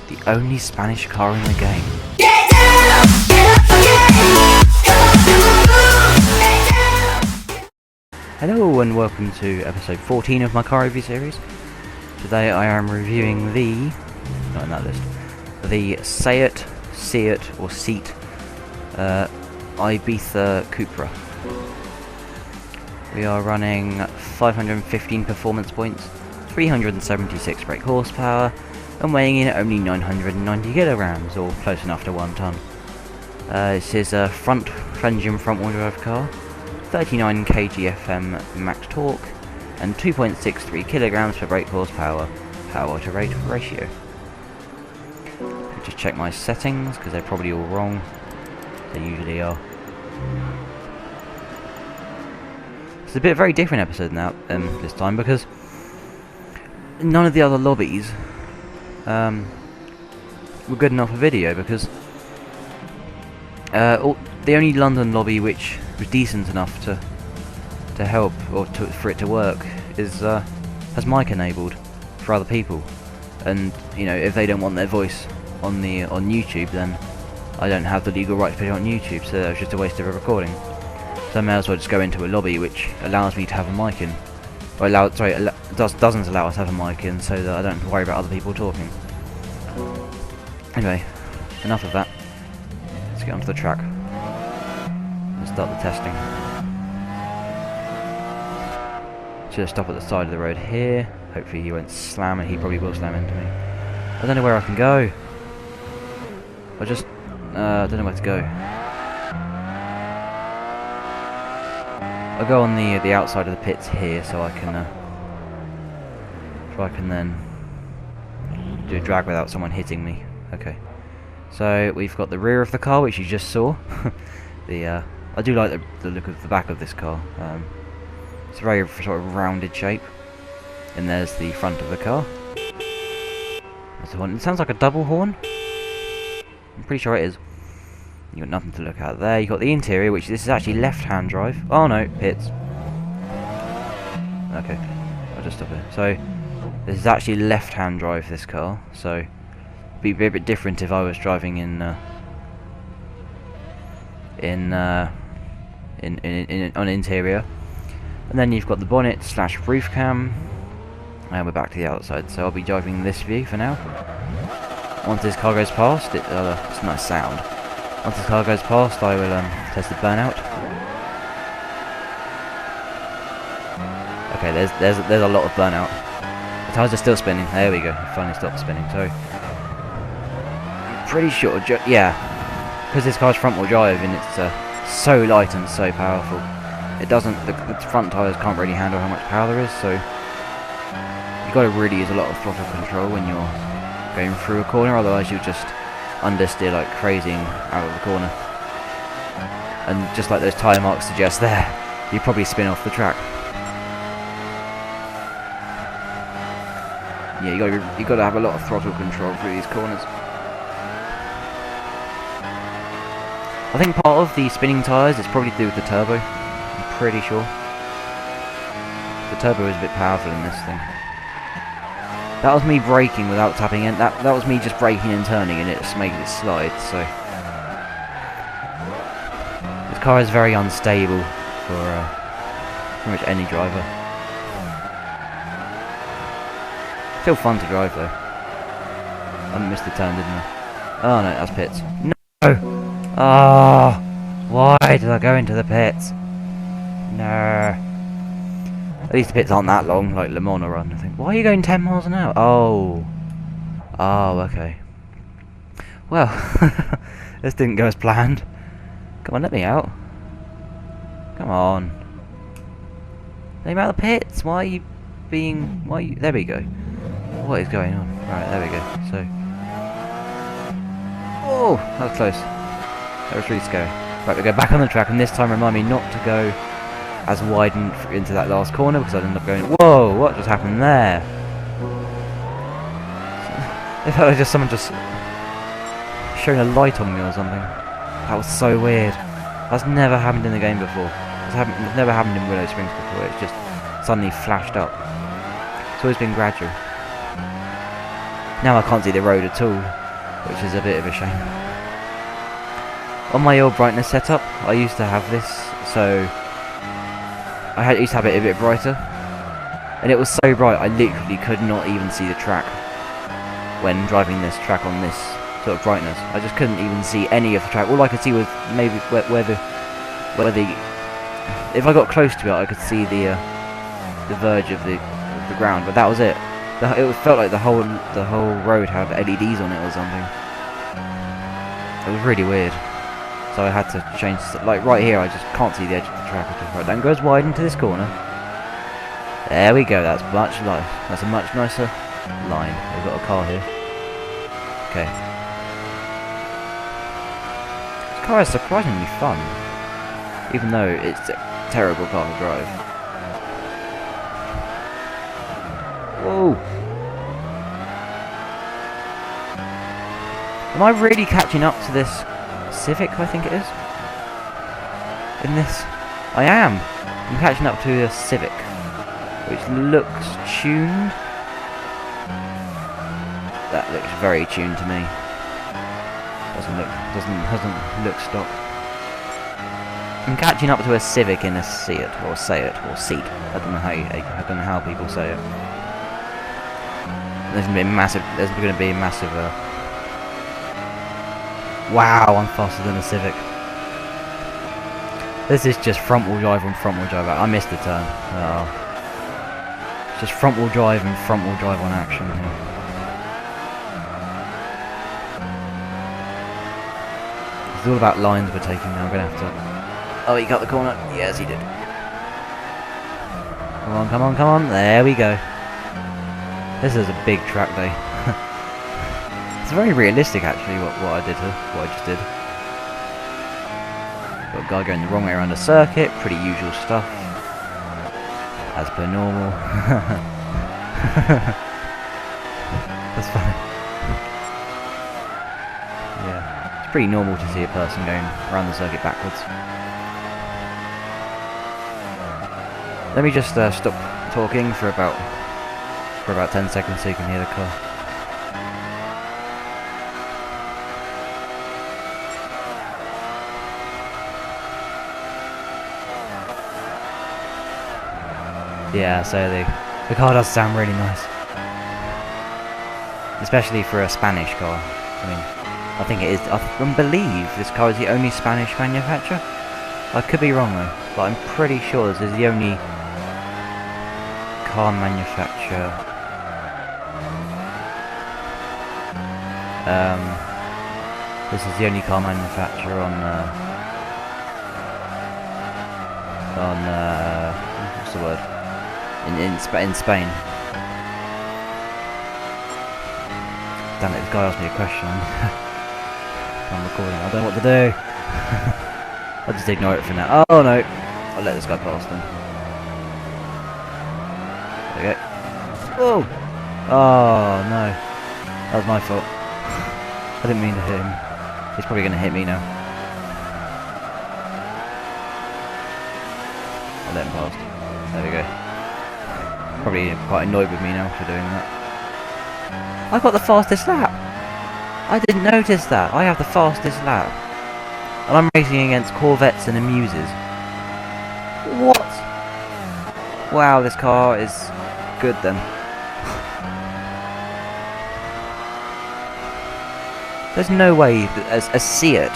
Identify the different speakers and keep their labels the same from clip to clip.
Speaker 1: the only Spanish car in the game. Hello and welcome to episode 14 of my car review series. Today I am reviewing the, not in that list, the Seat Ibiza Cupra. We are running 515 performance points, 376 brake horsepower, and weighing in at only 990 kilograms, or close enough to 1 ton. This is a front-engine front-wheel drive car, 39 kgfm max torque, and 2.63 kilograms per brake horsepower, power to rate ratio. Just check my settings because they're probably all wrong. They usually are. It's a very different episode now this time because none of the other lobbies were good enough for video, because the only London lobby which was decent enough to help or for it to work is has mic enabled for other people, and you know, if they don't want their voice on YouTube, then I don't have the legal right to put it on YouTube, so that was just a waste of a recording. So I may as well just go into a lobby which allows me to have a mic in, or doesn't allow us to have a mic in, so that I don't have to worry about other people talking. Anyway, enough of that. Let's get onto the track. Let's start the testing. Should stop at the side of the road here. Hopefully he won't slam, and he probably will slam into me. I don't know where I can go. I don't know where to go. I'll go on the outside of the pits here, so I can then do a drag without someone hitting me. Okay. So we've got the rear of the car, which you just saw. I do like the look of the back of this car. It's a very sort of rounded shape. And there's the front of the car. That's the one. It sounds like a double horn. I'm pretty sure it is. You got nothing to look at there. You got the interior, which this is actually left-hand drive. Oh no, pits. Okay, I'll just stop here. So this is actually left-hand drive, this car. So it'd be a bit different if I was driving on interior. And then you've got the bonnet / roof cam, and we're back to the outside. So I'll be driving this view for now. Once this car goes past, it's a nice sound. Once this car goes past, I will test the burnout. Okay, there's a lot of burnout. The tyres are still spinning. There we go. It finally stopped spinning. So pretty sure, yeah, because this car's front-wheel drive and it's so light and so powerful. It doesn't. The front tyres can't really handle how much power there is. So you've got to really use a lot of throttle control when you're going through a corner. Otherwise, you'll just understeer like crazy out of the corner, and just like those tyre marks suggest there, you probably spin off the track. Yeah, you got to have a lot of throttle control through these corners. I think part of the spinning tyres is probably to do with the turbo. I'm pretty sure the turbo is a bit powerful in this thing. That was me braking without tapping in. That was me just braking and turning, and it's making it slide. So this car is very unstable for pretty much any driver. Still fun to drive though. I missed the turn, didn't I? Oh no, that's pits. No. Ah, why did I go into the pits? No. At least the pits aren't that long, like Le Mans run. I think. Why are you going 10 miles an hour? Oh, okay. Well, this didn't go as planned. Come on, let me out. Come on. Let me out of the pits. Why are you being? There we go. What is going on? Right, there we go. So, oh, that was close. That was really scary. Right, we go back on the track, and this time remind me not to go as wide into that last corner, because I'd end up going, whoa, what just happened there? It felt like just someone just showing a light on me or something. That was so weird. That's never happened in the game before. It's never happened in Willow Springs before. It's just suddenly flashed up. It's always been gradual. Now I can't see the road at all, which is a bit of a shame. On my old brightness setup, I used to have this, so I used to have it a bit brighter, and it was so bright I literally could not even see the track when driving this track on this sort of brightness. I just couldn't even see any of the track. All I could see was maybe where the if I got close to it, I could see the verge of the ground, but that was it. It felt like the whole road had LEDs on it or something. It was really weird. So I had to change. Like right here, I just can't see the edge of the track. Right, then goes wide into this corner. There we go. That's That's a much nicer line. We've got a car here. Okay. This car is surprisingly fun, even though it's a terrible car to drive. Whoa! Am I really catching up to this Civic, I think it is? In this? I am! I'm catching up to a Civic, which looks tuned. That looks very tuned to me. Doesn't look stock. I'm catching up to a Civic in a Seat, or Seat. I don't know how people say it. There's going to be a massive. Wow, I'm faster than a Civic. This is just front-wheel drive on front-wheel drive. I missed the turn. Oh. Just front-wheel drive and front-wheel drive on action here. It's all about lines we're taking now. I'm going to have to... Oh, he cut the corner. Yes, he did. Come on, come on, come on. There we go. This is a big track day. It's very realistic, actually, what I just did. Got a guy going the wrong way around a circuit. Pretty usual stuff, as per normal. That's funny. Yeah, it's pretty normal to see a person going around the circuit backwards. Let me just stop talking for about 10 seconds so you can hear the car. Yeah, so the car does sound really nice, especially for a Spanish car. I mean, I think it is. I believe this car is the only Spanish manufacturer. I could be wrong though, but I'm pretty sure this is the only car manufacturer. This is the only car manufacturer on what's the word? In Spain. Damn it, this guy asked me a question. I'm recording, I don't know what to do. I'll just ignore it for now. Oh no! I'll let this guy pass then. There we go. Oh! Oh no. That was my fault. I didn't mean to hit him. He's probably going to hit me now. I'll let him pass. There we go. Probably quite annoyed with me now for doing that. I got the fastest lap! I didn't notice that. I have the fastest lap. And I'm racing against Corvettes and Amuses. What? Wow, this car is good then. There's no way that a Seat,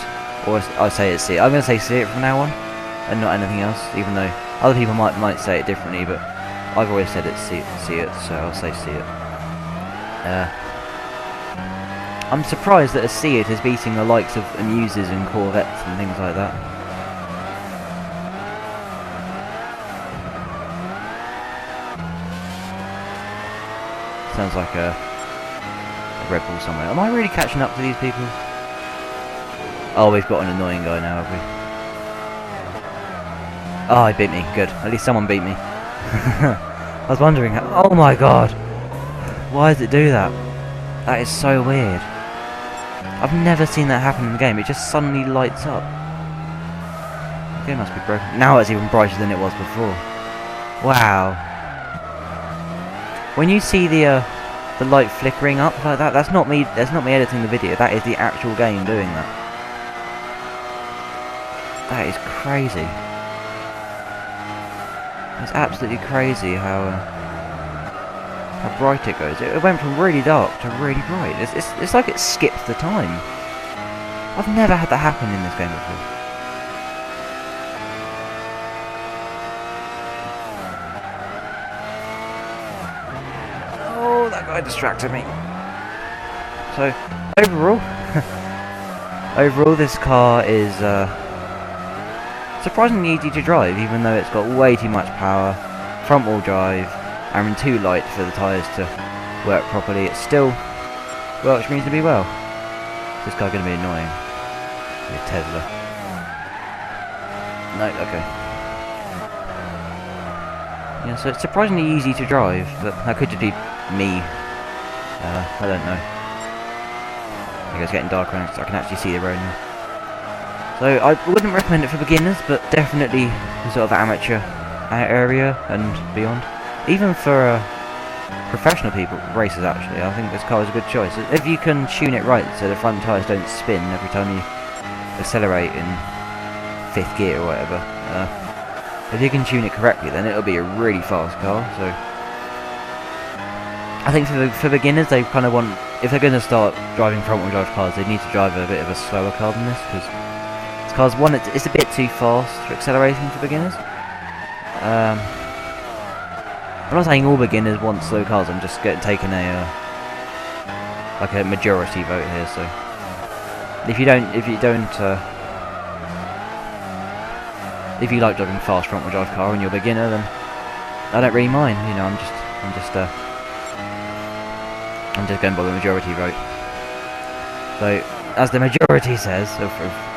Speaker 1: or I say it's Seat. I'm going to say Seat from now on, and not anything else. Even though other people might say it differently, but I've always said it's Seat, so I'll say Seat. I'm surprised that a Seat is beating the likes of Amuses and Corvettes and things like that. Sounds like a Red Bull somewhere. Am I really catching up to these people? Oh, we've got an annoying guy now, have we? Oh, he beat me. Good. At least someone beat me. I was wondering how... Oh my god! Why does it do that? That is so weird. I've never seen that happen in the game. It just suddenly lights up. The game must be broken. Now it's even brighter than it was before. Wow. When you see the the light flickering up like that. That's not me editing the video. That is the actual game doing that. That is crazy. It's absolutely crazy how bright it goes. It went from really dark to really bright. It's like it skipped the time. I've never had that happen in this game before. Oh, that guy distracted me. So, overall, this car is surprisingly easy to drive, even though it's got way too much power, front-wheel drive, and too light for the tyres to work properly. It still works reasonably well. Is this car going to be annoying? A Tesla. No, okay. Yeah, so it's surprisingly easy to drive, but that could just be me. I don't know. I think it's getting darker and I can actually see the road now. So I wouldn't recommend it for beginners, but definitely the sort of amateur area and beyond. Even for professional people, racers actually, I think this car is a good choice. If you can tune it right so the front tyres don't spin every time you accelerate in 5th gear or whatever. If you can tune it correctly, then it'll be a really fast car. So I think for beginners, they kind of want, if they're going to start driving front-wheel drive cars, they need to drive a bit of a slower car than this, because this car's one, it's a bit too fast for acceleration for beginners. I'm not saying all beginners want slow cars. I'm just taking a like a majority vote here. So if you like driving fast front-wheel drive car and you're a beginner, then I don't really mind. You know, I'm just going by the majority vote. So, as the majority says of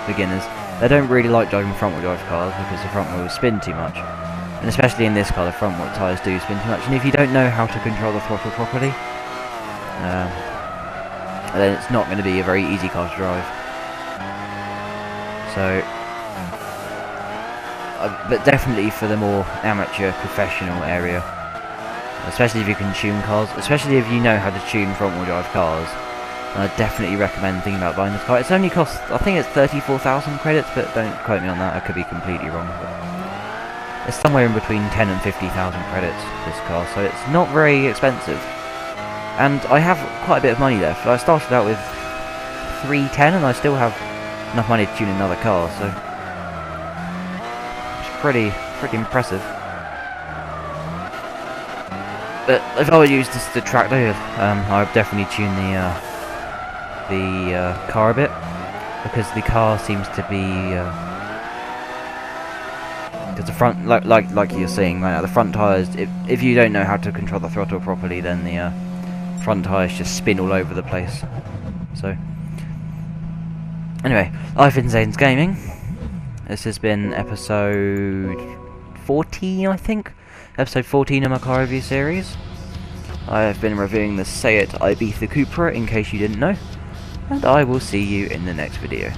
Speaker 1: beginners, they don't really like driving front-wheel drive cars because the front wheels spin too much, and especially in this car, the front wheel tyres do spin too much. And if you don't know how to control the throttle properly, then it's not going to be a very easy car to drive. So. But definitely for the more amateur, professional area, especially if you can tune cars, especially if you know how to tune front-wheel drive cars, I definitely recommend thinking about buying this car. It's only cost, I think it's 34,000 credits, but don't quote me on that, I could be completely wrong. But it's somewhere in between 10 and 50,000 credits, this car, so it's not very expensive. And I have quite a bit of money left. I started out with 310 and I still have enough money to tune another car, so pretty impressive. But if I were to use this tractor, I would definitely tune the car a bit, because the car seems to be because the front, like you're seeing right now, the front tyres. If you don't know how to control the throttle properly, then the front tyres just spin all over the place. So anyway, I've been XeinsGaming. This has been episode 14, I think. Episode 14 of my car review series. I have been reviewing the Seat Ibiza Cupra, in case you didn't know. And I will see you in the next video.